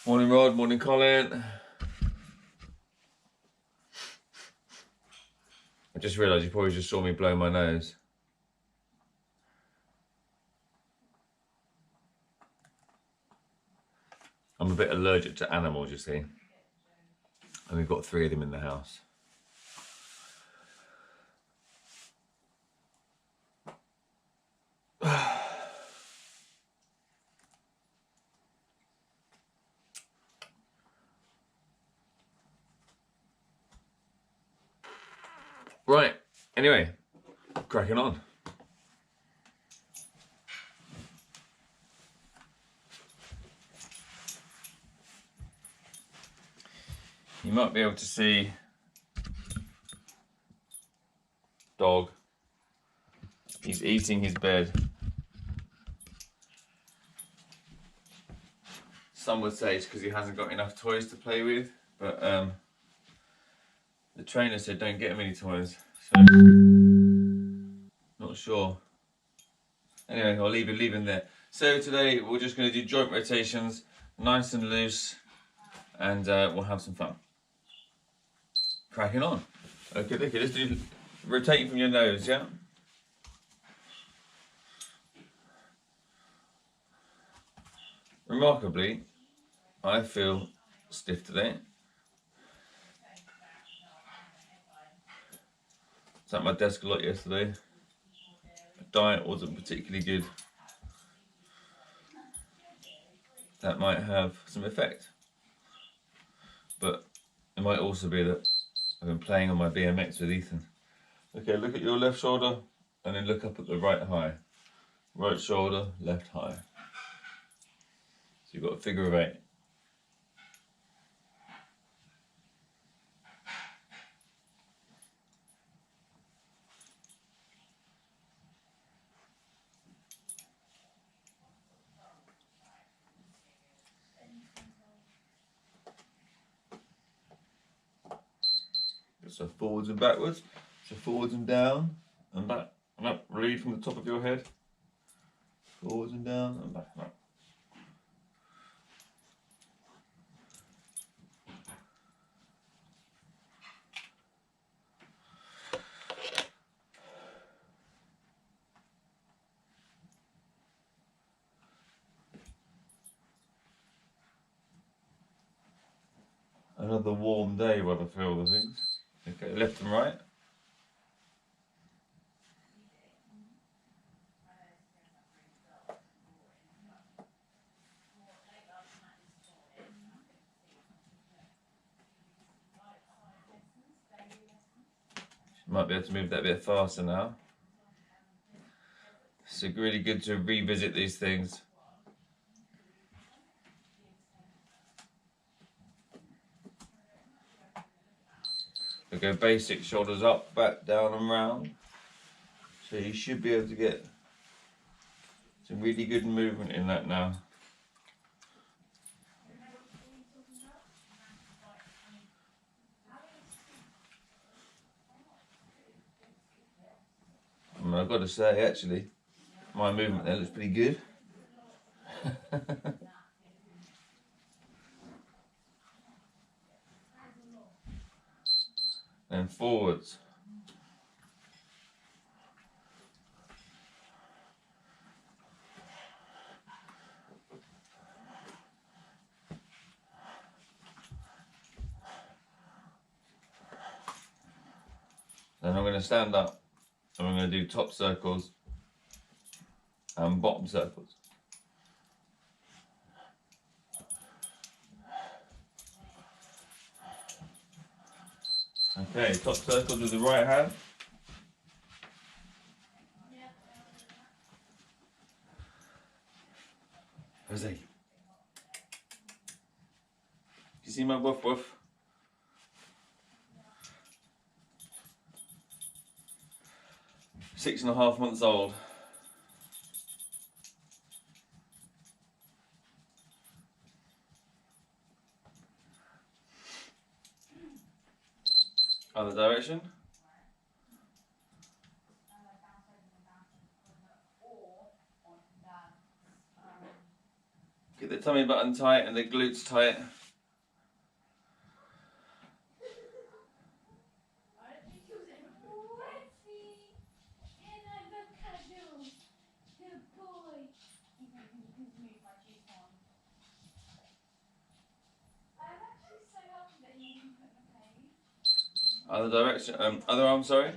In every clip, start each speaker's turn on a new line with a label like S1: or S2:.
S1: Morning Rod, morning Colin. I just realised you probably just saw me blow my nose. I'm a bit allergic to animals, you see. And we've got 3 of them in the house. Right, anyway, cracking on. You might be able to see dog. He's eating his bed. Some would say it's because he hasn't got enough toys to play with, but the trainer said don't get him any toys, so not sure. Anyway, I'll leave him there. So today we're just going to do joint rotations, nice and loose, and we'll have some fun. Cracking on. Okay, let's do rotating from your nose, yeah? Remarkably, I feel stiff today. Sat at my desk a lot yesterday. The diet wasn't particularly good. That might have some effect. But it might also be that I've been playing on my BMX with Ethan. Okay, look at your left shoulder and then look up at the right high. Right shoulder, left high. So you've got a figure of 8. So forwards and backwards. So forwards and down and back and up. Read from the top of your head. Forwards and down and back and up. Another warm day by the feel of things. Okay, left and right. Might be able to move that a bit faster now. It's really good to revisit these things. We go basic, shoulders up, back, down and round. So you should be able to get some really good movement in that now. I mean, I've got to say, actually, my movement there looks pretty good. Then forwards. Then I'm going to stand up and I'm going to do top circles and bottom circles. Okay, top circles with the right hand. Jose. You see my woof woof? Six and a half months old. Other direction. Get the tummy button tight and the glutes tight. Other direction, other arm, sorry.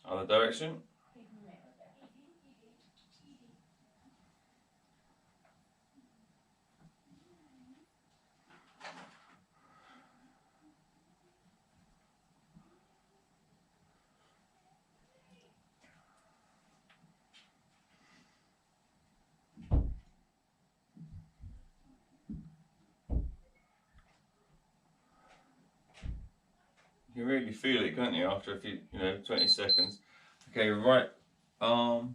S1: Other direction. You can really feel it, can't you, after a few, 20 seconds. Okay, right arm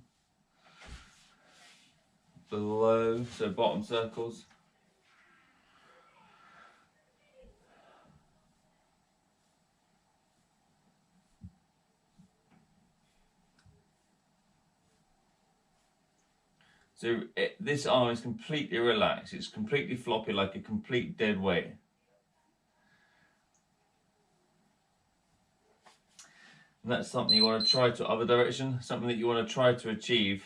S1: below, so bottom circles. So this arm is completely relaxed. It's completely floppy, like a complete dead weight. And that's something you want to try to other direction, something that you want to try to achieve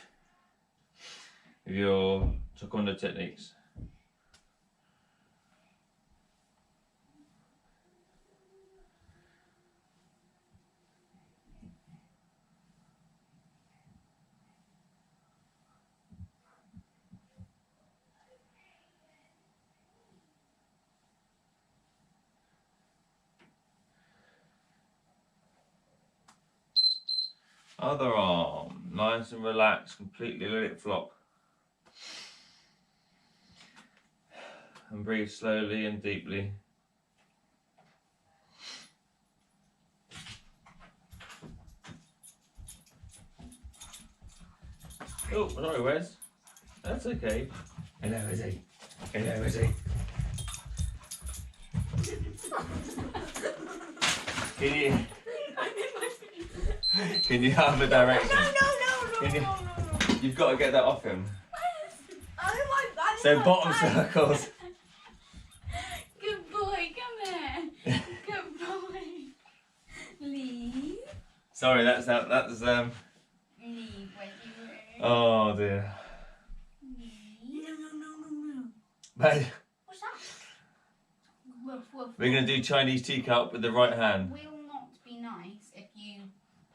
S1: with your taekwondo techniques. Other arm, nice and relaxed, completely let it flop. And breathe slowly and deeply. Oh, sorry, Wes. That's okay. Hello, Izzy. Hello, Izzy. Can you have a direction? No. You've got to get that off him. So bottom circles.
S2: Good boy, come here. Good boy. Leave.
S1: Sorry, that's
S2: Leave when you
S1: Oh dear.
S2: leave. No.
S1: Mate,
S2: What's that? Woof.
S1: we're going to do Chinese teacup with the right hand.
S2: Will not be nice if you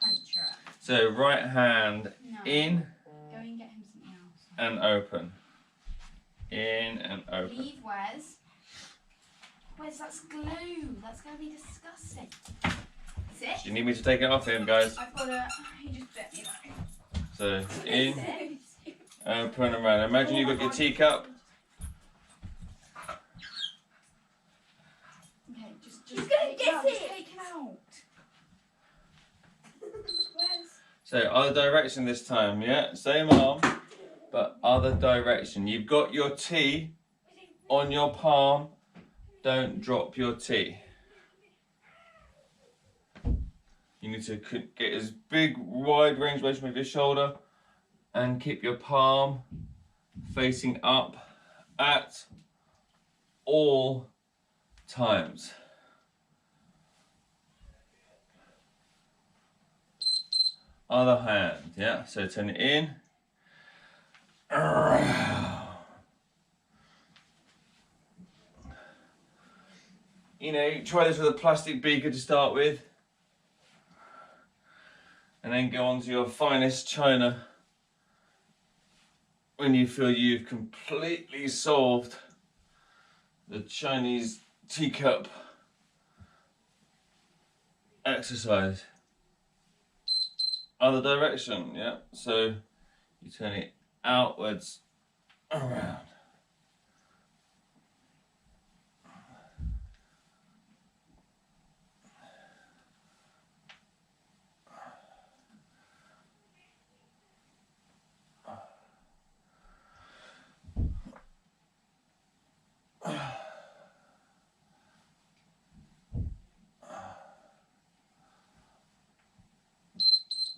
S2: punch her.
S1: So right hand
S2: No.
S1: in
S2: Go and get him something else.
S1: and open. In and open.
S2: Leave, Wes. Wes, that's glue. That's going to be disgusting. Sit.
S1: Do you need me to take it off him, guys?
S2: I've got a... He just bit me though.
S1: So in,
S2: Sit.
S1: open and around. Imagine you've got your teacup.
S2: Okay, just
S3: He's gonna
S2: take
S3: get
S2: out. Just
S3: it.
S2: take him out. Wes.
S1: So other direction this time, yeah? Same arm, but other direction. You've got your T on your palm. Don't drop your T. You need to get as big, wide range motion with your shoulder and keep your palm facing up at all times. Other hand, yeah? So turn it in. Try this with a plastic beaker to start with. And then go on to your finest china when you feel you've completely solved the Chinese teacup exercise. Other direction, yeah. So you turn it outwards, around.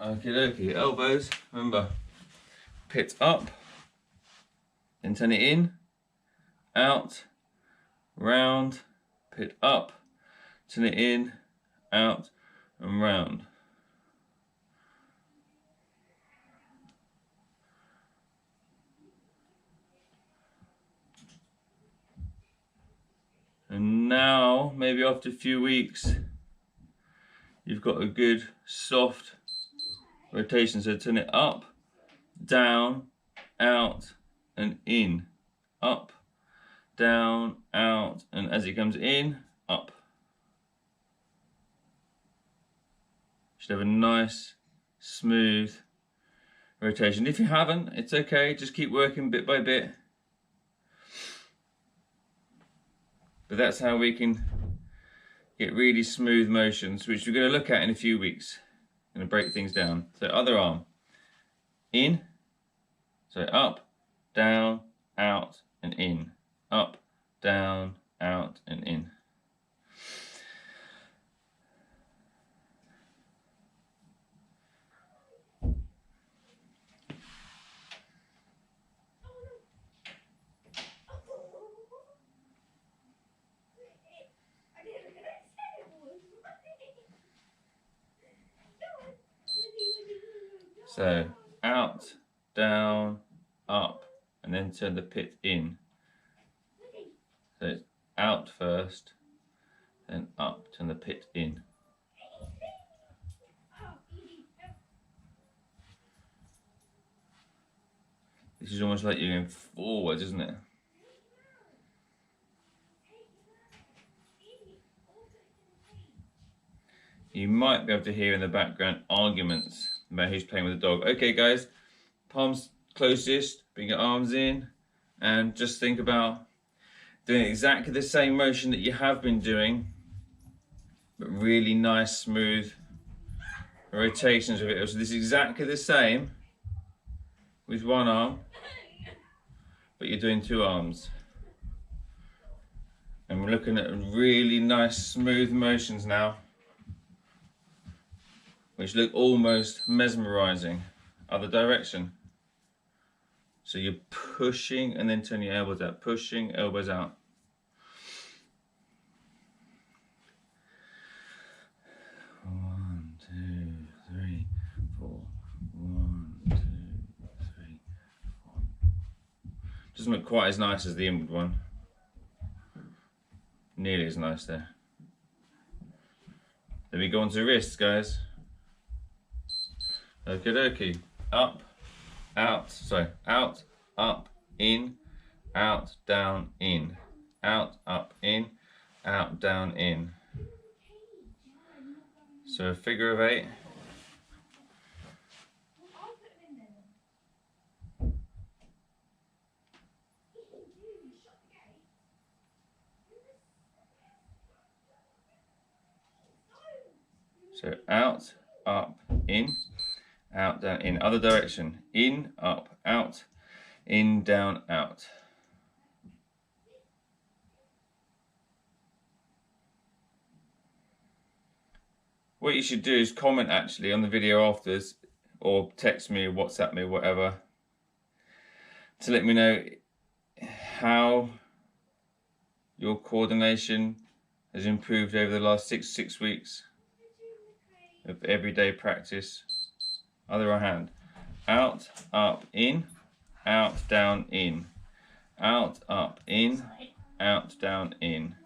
S1: Okie dokie, elbows, remember, pit up, then turn it in, out, round, pit up, turn it in, out, and round. And now, maybe after a few weeks, you've got a good soft rotation. So turn it up, down, out, and in. Up, down, out, and as it comes in, up. Should have a nice, smooth rotation. If you haven't, it's okay. Just keep working bit by bit. But that's how we can get really smooth motions, which we're going to look at in a few weeks. I'm going to break things down. So other arm, in, so up, down, out, and in. Up, down, out, and in. So out, down, up, and then turn the pit in. So it's out first, then up, turn the pit in. This is almost like you're going forwards, isn't it? You might be able to hear in the background arguments about who's playing with the dog. Okay guys, palms closest, bring your arms in, and just think about doing exactly the same motion that you have been doing, but really nice, smooth rotations of it. So this is exactly the same with one arm, but you're doing two arms. And we're looking at really nice, smooth motions now, which look almost mesmerizing. Other direction. So you're pushing and then turn your elbows out, pushing, elbows out. One, two, three, four. 1, 2, 3, 4. Doesn't look quite as nice as the inward one. Nearly as nice there. Then we go on to wrists, guys. Okie dokie. Up, out, sorry, out, up, in, out, down, in, out, up, in, out, down, in. So a figure of 8. So out, up, in, out, down, in. Other direction. In, up, out, in, down, out. What you should do is comment actually on the video afterwards, or text me, or WhatsApp me, whatever, to let me know how your coordination has improved over the last six weeks of everyday practice. Other hand. Out, up, in, out, down, in. Out, up, in, out, down, in.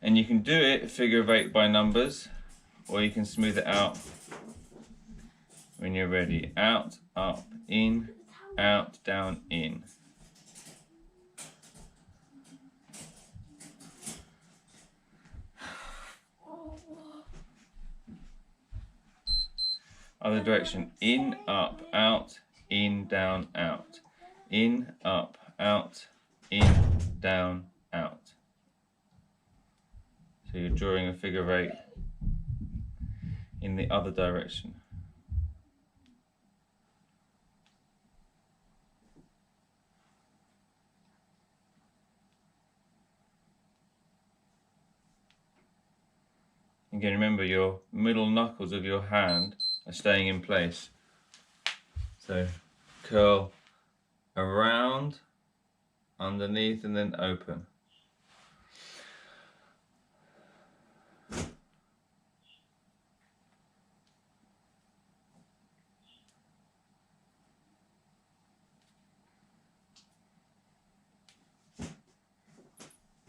S1: And you can do it figure of 8 by numbers, or you can smooth it out when you're ready. Out, up, in, out, down, in. Other direction. In, up, out, in, down, out. In, up, out, in, down, out. So you're drawing a figure of 8 in the other direction. Again, remember your middle knuckles of your hand are staying in place. So curl around, underneath, and then open.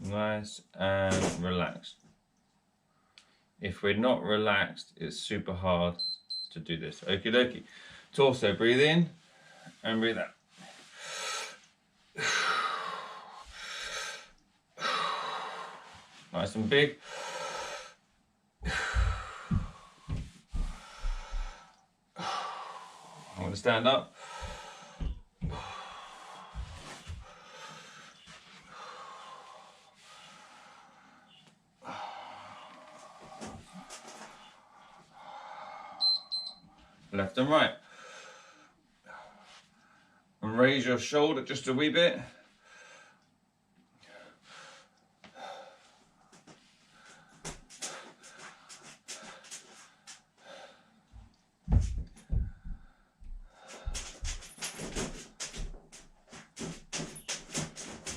S1: Nice and relaxed. If we're not relaxed, it's super hard to do this. Okie dokie. Torso, breathe in and breathe out. Nice and big. I'm going to stand up. Left and right. And raise your shoulder just a wee bit.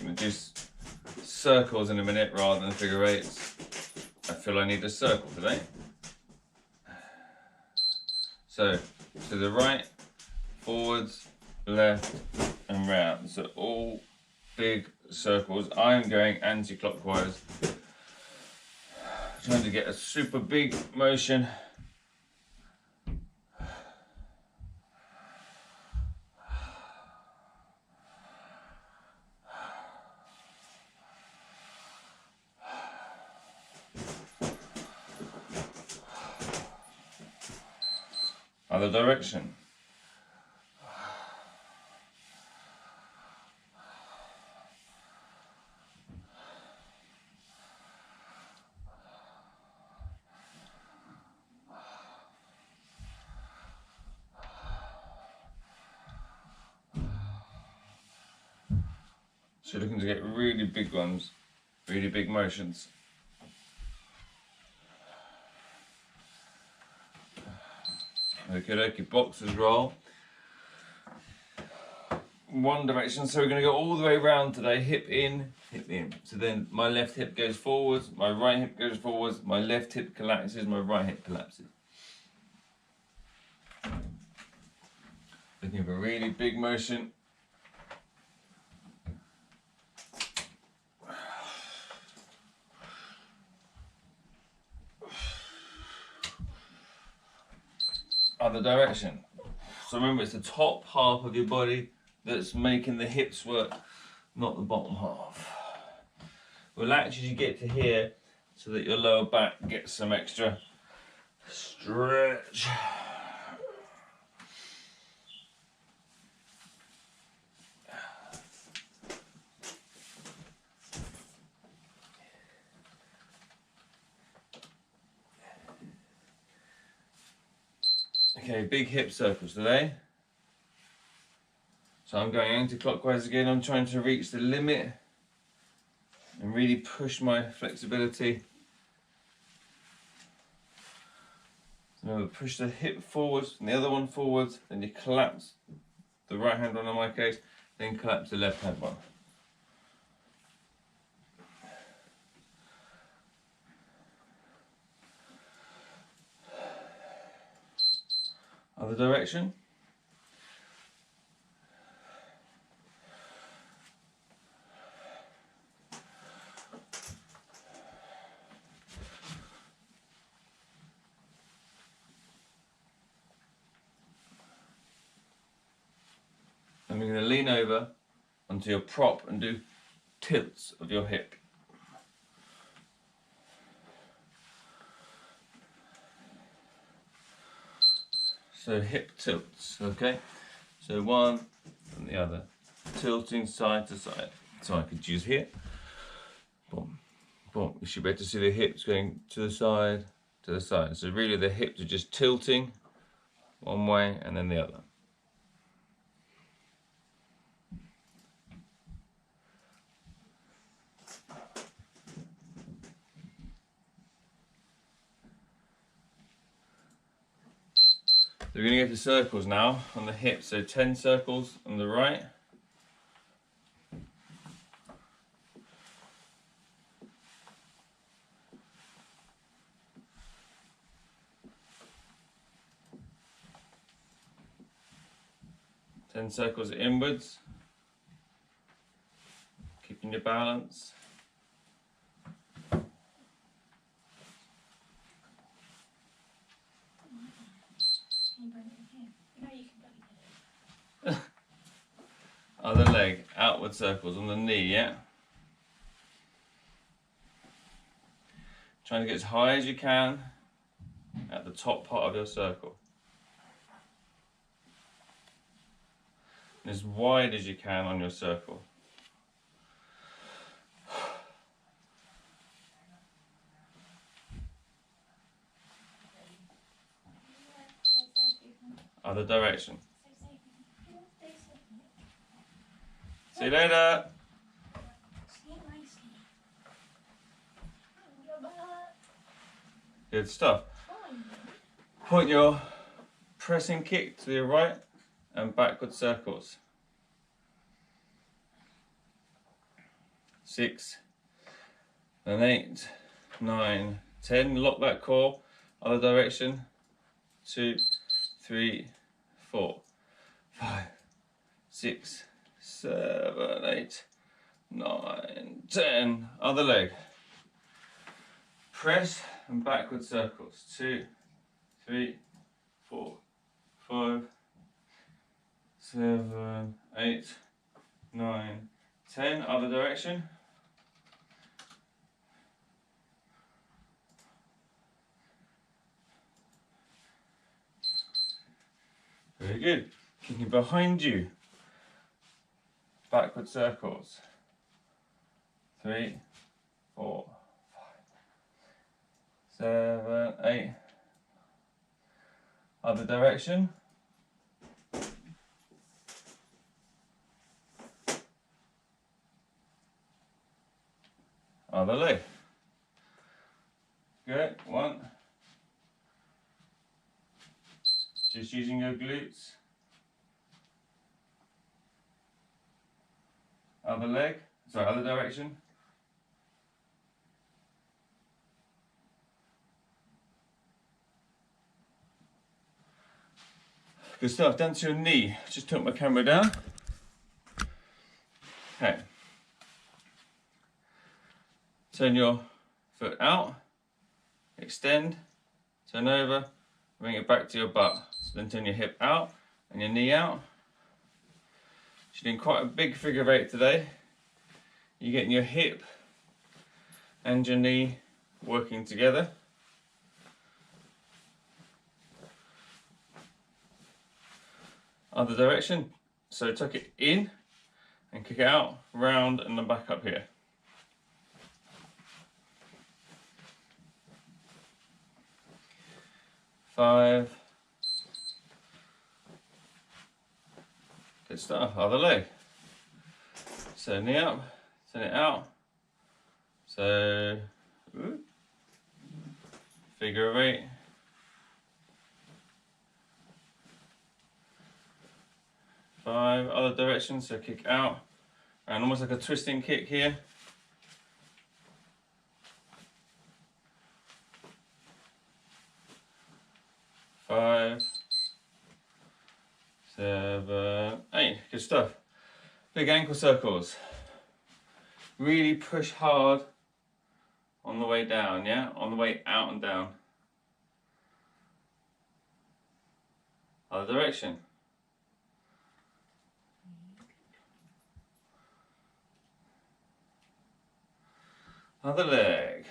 S1: I'm going to do circles in a minute rather than figure eights. I feel I need a circle today. So, to the right, forwards, left, and round. So all big circles. I'm going anti-clockwise, trying to get a super big motion. Other direction. So looking to get really big ones, really big motions. Okay, boxers roll. One direction, so we're going to go all the way around today, hip in, hip in. So then my left hip goes forwards, my right hip goes forwards, my left hip collapses, my right hip collapses. Looking for a really big motion. Other direction. So remember, it's the top half of your body that's making the hips work, not the bottom half. Relax as you get to here so that your lower back gets some extra stretch. Okay, big hip circles today. So I'm going anti-clockwise again. I'm trying to reach the limit and really push my flexibility. So push the hip forwards and the other one forwards, then you collapse the right hand one in my case, then collapse the left hand one. Other direction. And you're going to lean over onto your prop and do tilts of your hip. So hip tilts, okay? So one and the other, tilting side to side. So I could use here. Boom, boom. You should be able to see the hips going to the side, to the side. So really the hips are just tilting one way and then the other. we're going to go to circles now on the hips. So 10 circles on the right. Ten circles inwards, keeping your balance. Other leg, outward circles on the knee, yeah? Trying to get as high as you can at the top part of your circle. And as wide as you can on your circle. Other direction. See you later. Good stuff. Point your pressing kick to your right and backward circles. 6, then 8, 9, 10. Lock that core. Other direction. 2, 3, 4, 5, 6, 7, 8, 9, 10. Other leg. Press and backward circles. 2, 3, 4, 5, 7, 8, 9, 10. Other direction. Very good. Kicking behind you. Backward circles. 3, 4, 5, 7, 8. Other direction. Other leg. Good. 1. Just using your glutes. Other leg. Sorry, other direction. Good stuff. Down to your knee. Just took my camera down. Okay. Turn your foot out. Extend. Turn over. Bring it back to your butt. So then turn your hip out and your knee out. You're doing quite a big figure 8 today. You're getting your hip and your knee working together. Other direction. So tuck it in and kick it out, round and then back up here. Five. Good stuff. Other leg. So knee up, turn it out. So figure 8. Five. Other direction. So kick out and almost like a twisting kick here. 5, 7, 8. Good stuff. Big ankle circles. Really push hard on the way down, yeah? On the way out and down. Other direction. Other leg.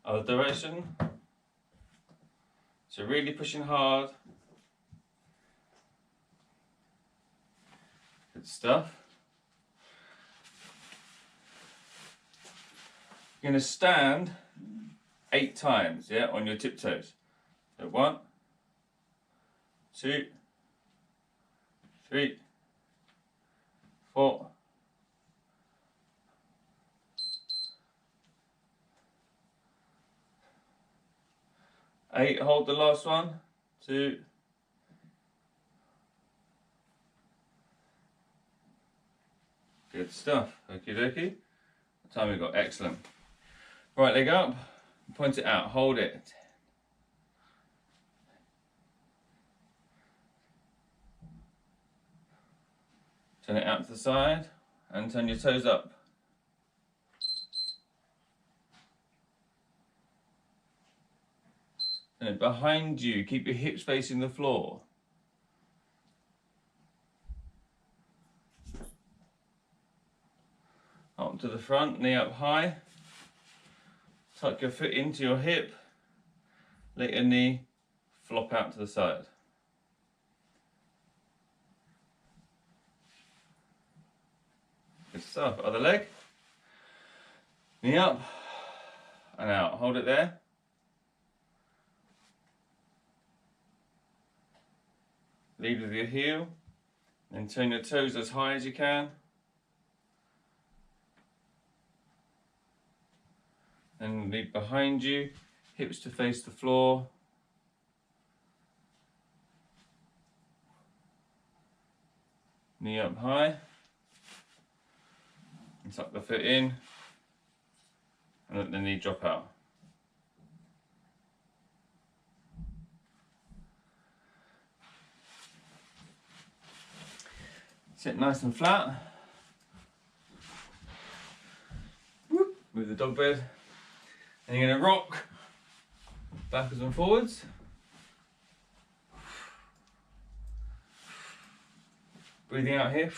S1: Other direction. So really pushing hard. Good stuff. You're going to stand 8 times, yeah, on your tiptoes. So 1, 2, 3, 4, 8, hold the last one. 2. Good stuff. Okie dokie. What time we got? Excellent. Right leg up. Point it out. Hold it. Turn it out to the side and turn your toes up. Turn it behind you. Keep your hips facing the floor. Up to the front, knee up high. Tuck your foot into your hip. Let your knee flop out to the side. Good stuff. Other leg. Knee up and out. Hold it there. Lead with your heel. Then turn your toes as high as you can. And lead behind you. Hips to face the floor. Knee up high. And tuck the foot in. And let the knee drop out. Sit nice and flat. Move the dog bed. And you're going to rock backwards and forwards. Breathing out here.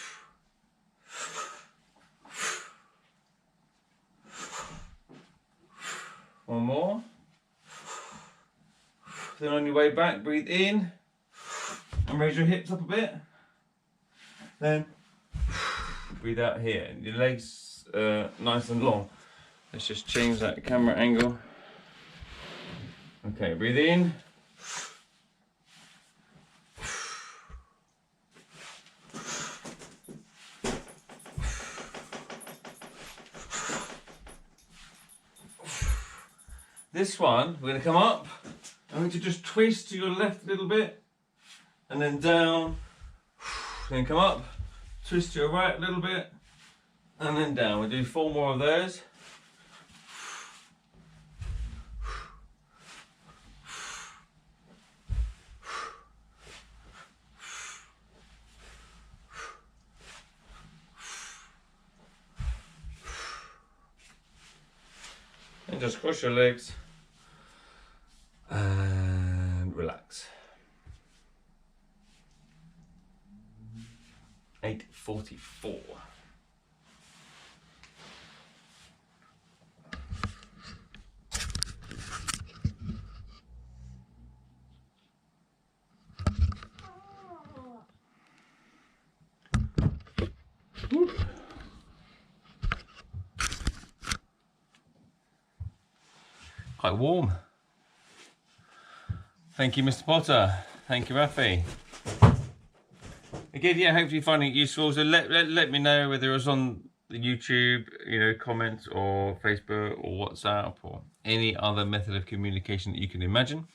S1: One more. Then on your way back, breathe in and raise your hips up a bit. Then breathe out here. Your legs nice and long. Let's just change that camera angle. Okay, breathe in. This one, we're going to come up. I'm going to just twist to your left a little bit. And then down. Then come up. Twist to your right a little bit. And then down. We'll do 4 more of those. And just cross your legs and relax. 8:44. Quite warm. Thank you, Mr. Potter. Thank you, Rafi. Again, yeah, hopefully you find it useful. So let me know whether it was on the YouTube, comments, or Facebook, or WhatsApp, or any other method of communication that you can imagine.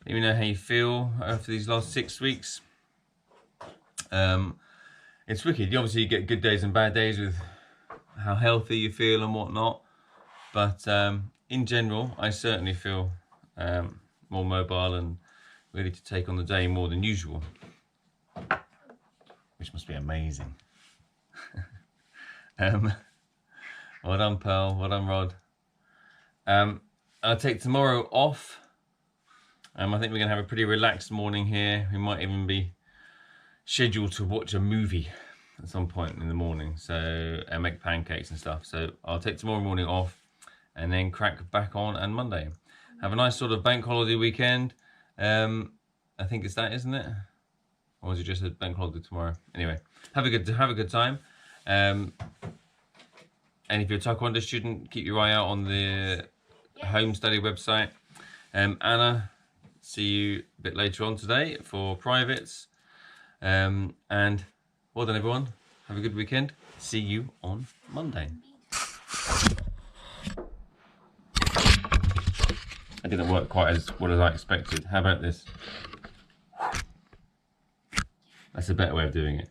S1: Let me know how you feel after these last 6 weeks. It's wicked. Obviously, you get good days and bad days with how healthy you feel and whatnot. But in general, I certainly feel more mobile and ready to take on the day more than usual. Which must be amazing. Well done, Pearl. Well done, Rod. I'll take tomorrow off. I think we're going to have a pretty relaxed morning here. We might even be scheduled to watch a movie at some point in the morning. So, and make pancakes and stuff. So I'll take tomorrow morning off and then crack back on Monday. Have a nice sort of bank holiday weekend. I think it's that, isn't it? Or is it just a bank holiday tomorrow? Anyway, have a good time. And if you're a Taekwondo student, keep your eye out on the home study website. Anna, see you a bit later on today for privates. And well done, everyone. Have a good weekend. See you on Monday. didn't work quite as well as I expected. How about this? That's a better way of doing it.